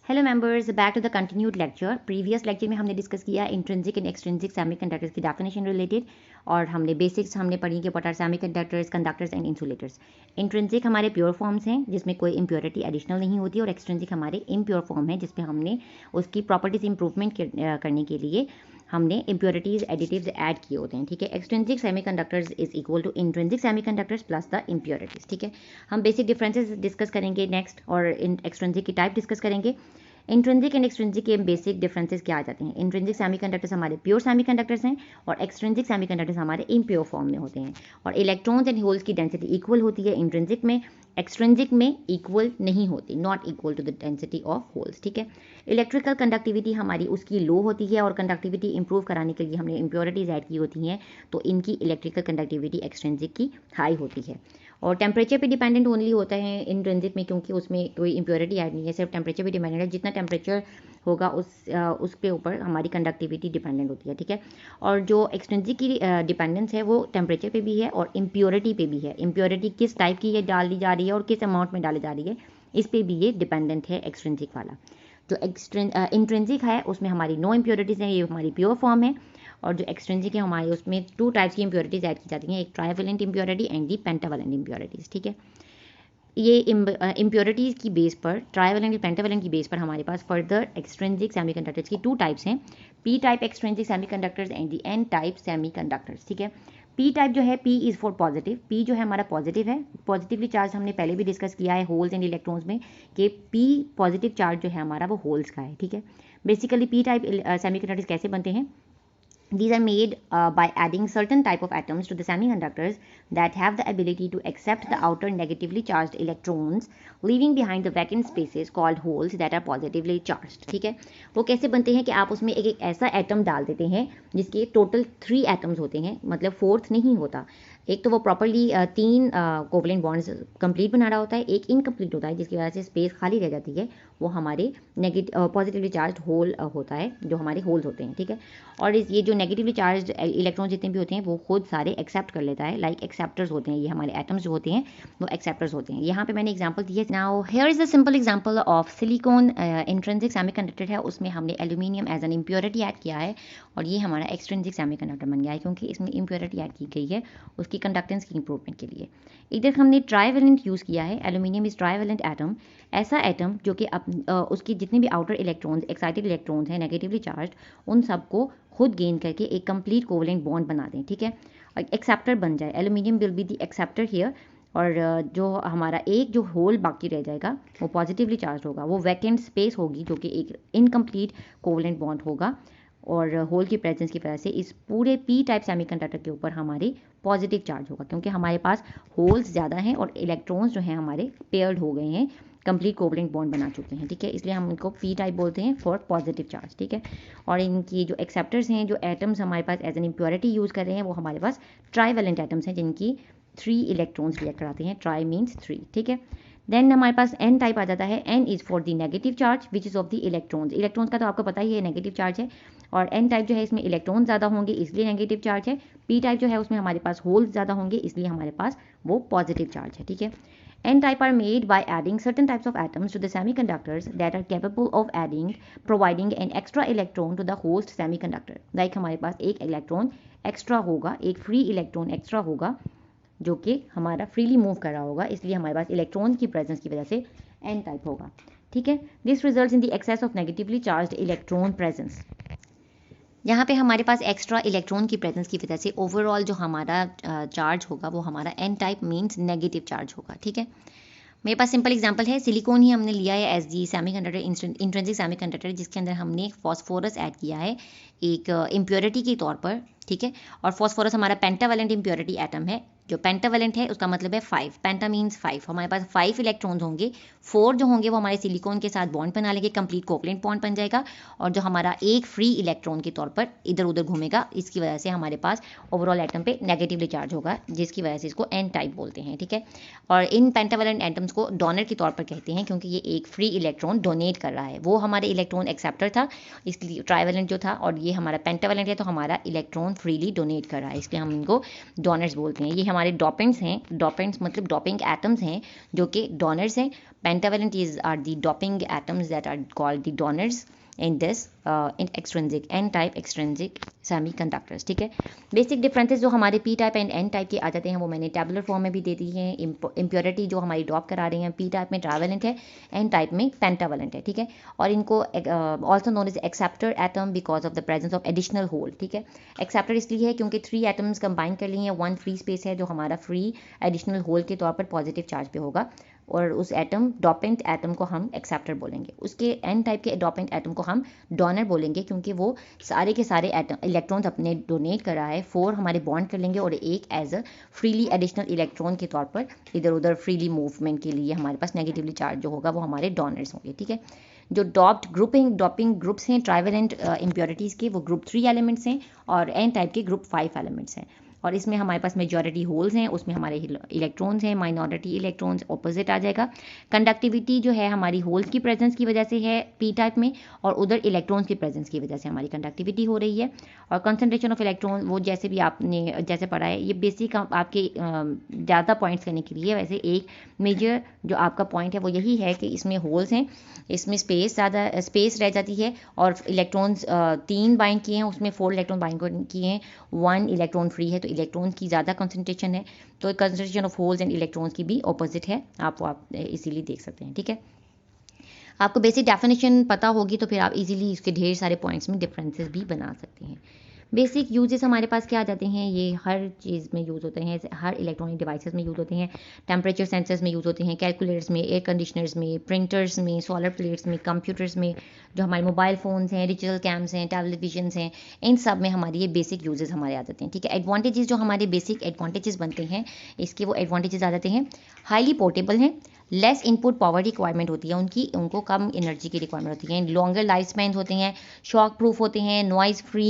Hello members, back to the continued lecture. Previous lecture में हमने discuss किया intrinsic and extrinsic semiconductors की definition related, और हमने बेसिक्स हमने पढ़ी कि what are semiconductors, conductors and insulators. Intrinsic हमारे प्योर फॉर्म्स हैं जिसमें कोई इम्प्योरिटी एडिशनल नहीं होती, और एक्सट्रिंसिक हमारे इम्प्योर फॉर्म है जिसमें हमने उसकी प्रॉपर्टीज इंप्रूवमेंट करने के लिए हमने इम्प्योरिटीज एडिटिव्स ऐड किए होते हैं। ठीक है, extrinsic semiconductors is equal to intrinsic semiconductors plus the impurities. ठीक है, हम बेसिक डिफरेंसेस डिस्कस करेंगे नेक्स्ट, और एक्सट्रिंसिक की टाइप डिस्कस करेंगे। इंट्रिंसिक एंड एक्सट्रिंसिक के बेसिक डिफरेंसेस क्या आ जाते हैं। इंट्रिंसिक सेमीकंडक्टर्स हमारे प्योर सेमीकंडक्टर्स हैं, और एक्सट्रिंसिक सेमीकंडक्टर्स हमारे इम्प्योर फॉर्म में होते हैं, और इलेक्ट्रॉन्स एंड होल्स की डेंसिटी इक्वल होती है इंट्रिंसिक में, एक्सट्रिंसिक में इक्वल नहीं होती, not equal to the density of holes. ठीक है, इलेक्ट्रिकल कंडक्टिविटी हमारी उसकी लो होती है, और कंडक्टिविटी इंप्रूव कराने के लिए हमने इम्प्योरिटीज ऐड की होती हैं, तो इनकी इलेक्ट्रिकल कंडक्टिविटी एक्सट्रिंसिक की हाई होती है। और टेम्परेचर पे डिपेंडेंट ओनली होता है इंट्रिंसिक में, क्योंकि उसमें कोई इम्प्योरिटी ऐड नहीं है, सिर्फ टेम्परेचर पे डिपेंडेंट है। जितना टेम्परेचर होगा उसके ऊपर हमारी कंडक्टिविटी डिपेंडेंट होती है। ठीक है, और जो एक्सट्रिंसिक की डिपेंडेंस है वो टेम्परेचर पे भी है और इम्प्योरिटी पे भी है। इम्प्योरिटी किस टाइप की है डाली जा रही है और किस अमाउंट में डाली जा रही है, इस पर भी ये डिपेंडेंट है एक्सट्रिंसिक वाला। जो इंट्रिंसिक है उसमें हमारी नो इम्प्योरिटीज़ हैं, ये हमारी प्योर फॉर्म है। और जो एक्सट्रिंसिक है हमारे उसमें टू टाइप्स की इम्प्योरिटीज ऐड की जाती हैं, एक trivalent impurity and the pentavalent impurities. ठीक है, ये इम्प्योरिटीज़ की बेस पर, ट्राइवेलेंट एंड पेंटावेलेंट की बेस पर हमारे पास फर्दर एक्सट्रिंसिक सेमीकंडक्टर्स की टू टाइप्स हैं, P type extrinsic semiconductors and the N type semiconductors. ठीक है, पी टाइप जो है, P is for positive, P जो है हमारा पॉजिटिव है, पॉजिटिवली चार्ज हमने पहले भी डिस्कस किया है होल्स एंड इलेक्ट्रॉन्स में कि पी पॉजिटिव चार्ज जो है हमारा वो होल्स का है। ठीक है, बेसिकली पी टाइप सेमीकंडक्टर्स कैसे बनते हैं? These are made by adding certain type of atoms to the semiconductors that have the ability to accept the outer negatively charged electrons, leaving behind the vacant spaces called holes that are positively charged. ठीक है, वो कैसे बनते हैं कि आप उसमें एक एक ऐसा एटम डाल देते हैं जिसके टोटल 3 एटम्स होते हैं, मतलब फोर्थ नहीं होता। एक तो वो प्रॉपरली 3 कोवलेंट बॉन्ड्स कंप्लीट बना रहा होता है, एक इनकम्प्लीट होता है जिसकी वजह से स्पेस खाली रह जाती है, वो हमारे पॉजिटिवली चार्ज होल होता है, जो हमारे होल्स होते हैं। ठीक है, और ये जो नेगेटिवली चार्ज इलेक्ट्रॉन जितने भी होते हैं वो खुद सारे एक्सेप्ट कर लेता है, लाइक एक्सेप्टर्स होते हैं, ये हमारे एटम्स जो होते हैं वो एक्सेप्टर्स होते हैं। यहाँ पे मैंने एग्जांपल दी है। Now here is a simple example of silicon intrinsic semiconductor है, उसमें हमने aluminium as an impurity add किया है, और ये हमारा एक्सट्रिंसिक सेमीकंडक्टर बन गया है क्योंकि इसमें इम्प्योरिटी ऐड की गई है उसकी कंडक्टेंस की इंप्रूवमेंट के लिए। इधर हमने ट्राइवेलेंट यूज़ किया है, एल्यूमिनियम इज ट्राइवेलेंट एटम, ऐसा एटम जो कि उसकी जितने भी आउटर इलेक्ट्रॉन्स, एक्साइटेड इलेक्ट्रॉन्स हैं नेगेटिवली चार्ज, उन सबको खुद गेन करके एक कंप्लीट कोवलेंट बॉन्ड बना दें। ठीक है, और एक्सेप्टर बन जाए, aluminium will be the acceptor here, और जो हमारा एक जो होल बाकी रह जाएगा वो पॉजिटिवली चार्ज होगा, वो वैकेंट स्पेस होगी जो कि एक इनकम्प्लीट कोवलेंट बॉन्ड होगा, और होल की प्रेजेंस की वजह से इस पूरे पी टाइप सेमीकंडक्टर के ऊपर हमारी पॉजिटिव चार्ज होगा, क्योंकि हमारे पास होल्स ज़्यादा हैं और इलेक्ट्रॉन्स जो हैं हमारे पेयर्ड हो गए हैं, कंप्लीट कोवलेंट बॉन्ड बना चुके हैं। ठीक है, इसलिए हम इनको पी टाइप बोलते हैं फॉर पॉजिटिव चार्ज। ठीक है, और इनकी जो एक्सेप्टर्स हैं, जो एटम्स हमारे पास एज एन इम्प्योरिटी यूज़ कर रहे हैं, वो हमारे पास ट्राइवेलेंट एटम्स हैं जिनकी 3 इलेक्ट्रॉन्स रिएक्ट कराते हैं, ट्राई मीन्स 3। ठीक है, देन हमारे पास एन टाइप आ जाता है, N is for the negative charge which is of the electrons. Electrons का तो आपको पता ही है नेगेटिव चार्ज है, और एन टाइप जो है इसमें इलेक्ट्रॉन ज़्यादा होंगे इसलिए नेगेटिव चार्ज है। पी टाइप जो है उसमें हमारे पास होल्स ज़्यादा होंगे इसलिए हमारे पास वो पॉजिटिव चार्ज है। ठीक है, N type are made by adding certain types of atoms to the semiconductors that are capable of providing an extra electron to the host semiconductor. Like हमारे पास एक इलेक्ट्रॉन एक्स्ट्रा होगा, एक फ्री इलेक्ट्रॉन एक्स्ट्रा होगा जो कि हमारा freely move कर रहा होगा, इसलिए हमारे पास इलेक्ट्रॉन की प्रेजेंस की वजह से N टाइप होगा। ठीक है, this results in the excess of negatively charged electron presence. यहाँ पे हमारे पास एक्स्ट्रा इलेक्ट्रॉन की प्रेजेंस की वजह से ओवरऑल जो हमारा चार्ज होगा वो हमारा N type means negative charge होगा। ठीक है, मेरे पास सिंपल एग्जांपल है, सिलिकॉन ही हमने लिया है as the semiconductor, intrinsic semiconductor, जिसके अंदर हमने फॉस्फोरस ऐड किया है एक इम्प्योरिटी के तौर पर। ठीक है, और फॉस्फोरस हमारा पेंटावेलेंट इम्प्योरिटी एटम है, जो पेंटावेलेंट है उसका मतलब है 5, पेंटा मीन्स 5, हमारे पास 5 इलेक्ट्रॉन्स होंगे, 4 जो होंगे वो हमारे सिलिकॉन के साथ बॉन्ड बना लेंगे, कंप्लीट कोवलेंट बॉन्ड बन जाएगा, और जो हमारा एक फ्री इलेक्ट्रॉन के तौर पर इधर उधर घूमेगा, इसकी वजह से हमारे पास ओवरऑल एटम पे नेगेटिवली चार्ज होगा, जिसकी वजह से इसको एन टाइप बोलते हैं। ठीक है, और इन पेंटावेलेंट एटम्स को डोनर के तौर पर कहते हैं क्योंकि ये एक फ्री इलेक्ट्रॉन डोनेट कर रहा है, वो हमारे इलेक्ट्रॉन एक्सेप्टर था इसलिए ट्राइवेलेंट जो था, और ये हमारा पेंटावेलेंट है तो हमारा इलेक्ट्रॉन फ्रीली डोनेट कर रहा है, इसलिए हम इनको डोनर्स बोलते हैं। ये हमारे डोपेंट्स हैं, डोपेंट्स मतलब डोपिंग एटम्स हैं जो कि डोनर्स हैं. Pentavalent is are the doping atoms that are called the donors in this in extrinsic n type extrinsic semiconductors. ठीक है. बेसिक डिफरेंसेस जो हमारे p type and n type के आ जाते हैं वो मैंने टेबुलर फॉर्म में भी दे दी है. इम्प्योरिटी जो हमारी ड्रॉप करा रहे हैं p टाइप में ट्राइवेलेंट है, n टाइप में पेंटावेलेंट है. ठीक है. और इनको also known as acceptor atom because of the presence of additional hole. ठीक है. एक्सेप्टर इसलिए है क्योंकि 3 एटम्स कंबाइन कर लिए हैं, 1 फ्री स्पेस है जो हमारा फ्री एडिशनल होल के तौर पर पॉजिटिव चार्ज पे होगा, और उस एटम डोपेंट एटम को हम एक्सेप्टर बोलेंगे. उसके एन टाइप के डोपेंट एटम को हम डोनर बोलेंगे क्योंकि वो सारे के सारे एटम इलेक्ट्रॉन्स अपने डोनेट कर रहा है. 4 हमारे बॉन्ड कर लेंगे और एक as a freely additional electron के तौर पर इधर उधर फ्रीली मूवमेंट के लिए हमारे पास नेगेटिवली चार्ज जो होगा वो हमारे डोनर्स होंगे. ठीक है. जो डोपिंग ग्रुप्स हैं ट्राइवेलेंट इम्प्योरिटीज़ के, वो ग्रुप 3 एलिमेंट्स हैं और एन टाइप के ग्रुप 5 एलिमेंट्स हैं. और इसमें हमारे पास मेजॉरिटी होल्स हैं, उसमें हमारे इलेक्ट्रॉन्स हैं, माइनॉरिटी इलेक्ट्रॉन्स ऑपोजिट आ जाएगा. कंडक्टिविटी जो है हमारी होल्स की प्रेजेंस की वजह से है पी टाइप में, और उधर इलेक्ट्रॉन्स की प्रेजेंस की वजह से हमारी कंडक्टिविटी हो रही है. और कंसंट्रेशन ऑफ इलेक्ट्रॉन वो जैसे भी आपने जैसे पढ़ा है, ये बेसिक आपके ज़्यादा पॉइंट्स करने के लिए. वैसे एक मेजर जो आपका पॉइंट है वो यही है कि इसमें होल्स हैं, इसमें स्पेस रह जाती है, और इलेक्ट्रॉन्स 3 बाइंड किए हैं, उसमें 4 इलेक्ट्रॉन बाइंड किए हैं, 1 इलेक्ट्रॉन फ्री है, तो इलेक्ट्रॉन की ज़्यादा कंसंट्रेशन है. तो concentration of holes and electrons की भी ऑपोजिट है, आप इसीलिए देख सकते हैं. ठीक है. आपको बेसिक डेफिनेशन पता होगी तो फिर आप इजीली इसके ढेर सारे पॉइंट्स में डिफरेंसेस भी बना सकते हैं. बेसिक यूजेस हमारे पास क्या आ जाते हैं, ये हर चीज़ में यूज़ होते हैं, हर इलेक्ट्रॉनिक डिवाइसेस में यूज़ होते हैं. टेम्परेचर सेंसर्स में यूज़ होते हैं, कैलकुलेटर्स में, एयर कंडीशनर्स में, प्रिंटर्स में, सोलर प्लेट्स में, कंप्यूटर्स में, जो हमारे मोबाइल फ़ोन्स हैं, डिजिटल कैम्स हैं, टेलीविजन्स हैं, इन सब में हमारी ये बेसिक यूजेस हमारे आ जाते हैं. ठीक है. एडवांटेजेस जो हमारे बेसिक एडवांटेजेस बनते हैं इसके, वो एडवांटेजेस आ जाते हैं. हाईली पोर्टेबल हैं, लेस इनपुट पावर रिक्वायरमेंट होती है उनको कम एनर्जी की रिक्वायरमेंट होती है. लॉन्गर लाइफ स्पैन होते हैं, शॉक प्रूफ होते हैं, नॉइज़ फ्री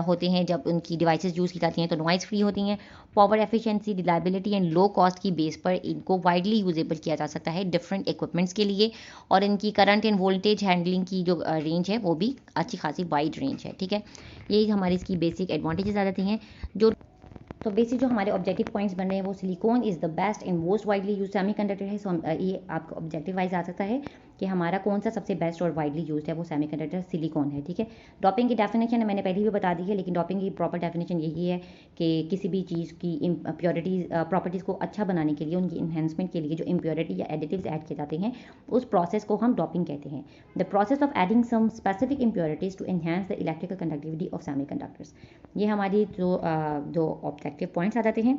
होते हैं. जब उनकी डिवाइसेस यूज़ की जाती हैं तो नॉइज़ फ्री होती हैं. Power efficiency, reliability and low cost की बेस पर इनको वाइडली यूजेबल किया जा सकता है डिफरेंट इक्विपमेंट्स के लिए. और इनकी करंट एंड वोल्टेज हैंडलिंग की जो रेंज है वो भी अच्छी खासी वाइड रेंज है. ठीक है. यही हमारी इसकी बेसिक एडवांटेजेस आ जाती हैं. तो बेसिक जो हमारे ऑब्जेक्टिव पॉइंट्स बन रहे हैं वो silicon is the best and most widely use semiconductor है. सो ये आपका ऑब्जेक्टिव वाइज आ सकता है कि हमारा कौन सा सबसे बेस्ट और वाइडली यूज है, वो सेमीकंडक्टर सिलिकॉन है. ठीक है. डोपिंग की डेफिनेशन मैंने पहले भी बता दी है, लेकिन डोपिंग की प्रॉपर डेफिनेशन यही है कि किसी भी चीज़ की इम्प्योरिटीज़ प्रॉपर्टीज़ को अच्छा बनाने के लिए, उनकी इन्हेंसमेंट के लिए जो इम्प्योरिटी या एडिटिव्स ऐड किए जाते हैं उस प्रोसेस को हम डोपिंग कहते हैं. The process of adding some specific impurities to enhance the electrical conductivity of semiconductors. ये हमारी जो ऑब्जेक्टिव पॉइंट्स आ जाते हैं.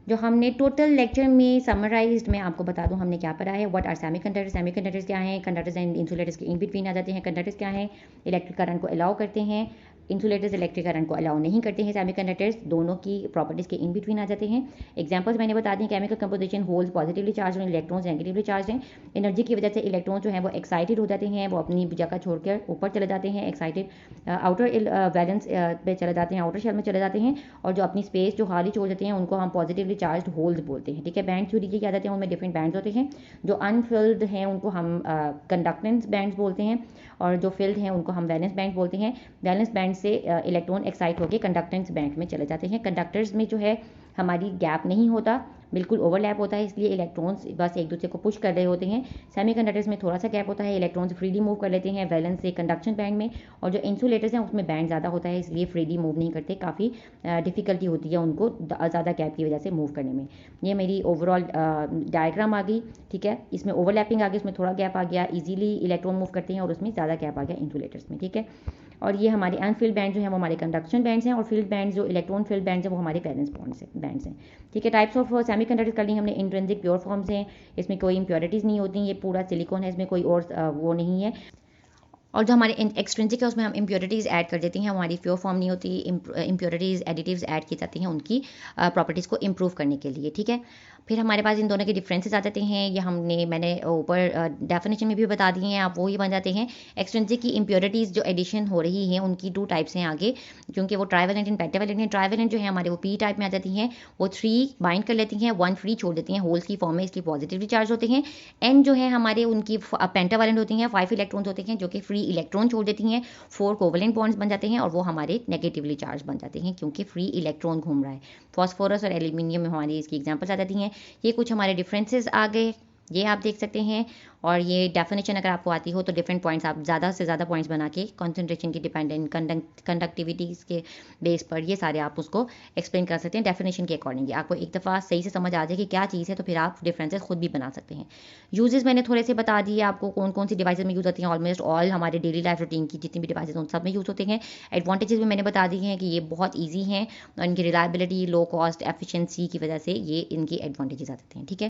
जो हमने टोटल लेक्चर में समराइज्ड में आपको बता दूं हमने क्या पढ़ा है. व्हाट आर सेमीकंडक्टर्स, सेमीकंडक्टर्स क्या हैं, कंडक्टर्स एंड इंसुलेटर्स के इन बिटवीन आ जाते हैं. कंडक्टर्स क्या हैं, इलेक्ट्रिक करंट को अलाउ करते हैं, इंसुलेटर्स इलेक्ट्रिक करंट को अलाउ नहीं करते हैं. सेमीकंडक्टर्स दोनों की प्रॉपर्टीज़ के इन बिटवीन आ जाते हैं. एग्जांपल्स मैंने बता दी. Chemical composition, holes positively charge और इलेक्ट्रॉन्स नेगेटिवली चार्ज हैं. एनर्जी की वजह से इलेक्ट्रॉन जो है वो एक्साइटेड हो जाते हैं, वो अपनी जगह छोड़कर ऊपर चले जाते हैं, एक्साइटेड आउटर वैलेंस पे चले जाते हैं, आउटर शेल में चले जाते हैं. और जो अपनी स्पेस जो खाली छोड़ देते हैं उनको हम पॉजिटिवली चार्ज होल्स बोलते हैं. ठीक है. बैंड थ्योरी के आ जाते हैं, उनमें डिफरेंट बैंड्स होते हैं. जो अनफिल्ड हैं उनको हम कंडक्टेंस बैंड्स बोलते हैं, और जो फिल्ड हैं उनको हम वैलेंस बैंड बोलते हैं. वैलेंस बैंड से इलेक्ट्रॉन एक्साइट होकर कंडक्टेंस बैंड में चले जाते हैं. कंडक्टर्स में जो है हमारी गैप नहीं होता, बिल्कुल ओवरलैप होता है, इसलिए इलेक्ट्रॉन्स बस एक दूसरे को पुश कर रहे होते हैं. सेमीकंडक्टर्स में थोड़ा सा गैप होता है, इलेक्ट्रॉन्स फ्रीली मूव कर लेते हैं वैलेंस से कंडक्शन बैंड में. और जो इंसुलेटर्स हैं उसमें बैंड ज़्यादा होता है, इसलिए फ्रीली मूव नहीं करते, काफ़ी डिफिकल्टी होती है उनको ज़्यादा गैप की वजह से मूव करने में. ये मेरी ओवरऑल डायग्राम आ गई. ठीक है. इसमें ओवरलैपिंग आ गई, उसमें थोड़ा गैप आ गया, ईजिली इलेक्ट्रॉन मूव करते हैं, और उसमें ज़्यादा गैप आ गया इंसुलेटर्स में. ठीक है. और ये हमारे अनफिल्ड बैंड जो है वो हमारे कंडक्शन बैंड्स हैं, और फील्ड बैंड जो इलेक्ट्रॉन फील्ड बैंड्स हैं वो हमारे वैलेंस बैंड्स हैं. ठीक है. टाइप्स ऑफ सेमीकंडक्टर्स कर ली हमने. इंट्रिंसिक प्योर फॉर्म्स हैं, इसमें कोई इंप्योरिटीज़ नहीं होती. ये पूरा सिलिकॉन है, इसमें कोई और वो नहीं है. और जो हमारे एक्सट्रिंसिक है उसमें हम इम्प्योरिटीज़ ऐड कर देते हैं, हमारी प्योर फॉर्म नहीं होती. इम्प्योरिटीज़ एडिटिव्स ऐड की जाती हैं उनकी प्रॉपर्टीज़ को इम्प्रूव करने के लिए. ठीक है. फिर हमारे पास इन दोनों के डिफरेंसेस आ जाते हैं. ये मैंने ऊपर डेफिनेशन में भी बता दिए हैं, आप वो ही बन जाते हैं. एक्सट्रिंसिक की इम्प्योरिटीज़ जो एडिशन हो रही हैं उनकी 2 टाइप्स हैं आगे, क्योंकि वो ट्राइवेलेंट एंड पेंटावेलेंट हैं. ट्राइवेलेंट जो है हमारे वो पी टाइप में आ जाती हैं, वो 3 बाइंड कर लेती हैं, 1 फ्री छोड़ देती हैं, होल्स की फॉर्म में, इसलिए पॉजिटिवली चार्ज होते हैं. एन जो है हमारे उनकी पेंटावेलेंट होती हैं, 5 इलेक्ट्रॉन्स होते हैं जो कि फ्री फ्री इलेक्ट्रॉन छोड़ देती हैं, 4 कोवेलेंट बॉन्ड्स बन जाते हैं और वो हमारे नेगेटिवली चार्ज बन जाते हैं क्योंकि फ्री इलेक्ट्रॉन घूम रहा है। फॉस्फोरस और एल्यूमिनियम में हमारी इसकी एग्जाम्पल्स आ जाती हैं। ये कुछ हमारे डिफरेंसेस आ गए, ये आप देख सकते हैं। और ये डेफिनेशन अगर आपको आती हो तो डिफरेंट पॉइंट्स आप ज़्यादा से ज़्यादा पॉइंट्स बना के कॉन्सेंट्रेशन की डिपेंडेंट कंडक्टिविटीज़ के बेस पर ये सारे आप उसको एक्सप्लेन कर सकते हैं डेफिनेशन के अकॉर्डिंगली। आपको एक दफ़ा सही से समझ आ जाए कि क्या चीज़ है तो फिर आप डिफरेंसेस खुद भी बना सकते हैं। यूजेस मैंने थोड़े से बता दिए आपको कौन कौन सी डिवाइसेज में यूज़ होती हैं। ऑलमोस्ट ऑल हमारे डेली लाइफ रूटीन की जितनी भी डिवाइसेज उन सब में यूज़ होते हैं। एडवांटेजेस भी मैंने बता दी हैं कि ये बहुत ईजी हैं और इनकी रिलायबिलिटी, लो कॉस्ट, एफिशिएंसी की वजह से ये इनकी एडवांटेजेस आ सकते हैं। ठीक है।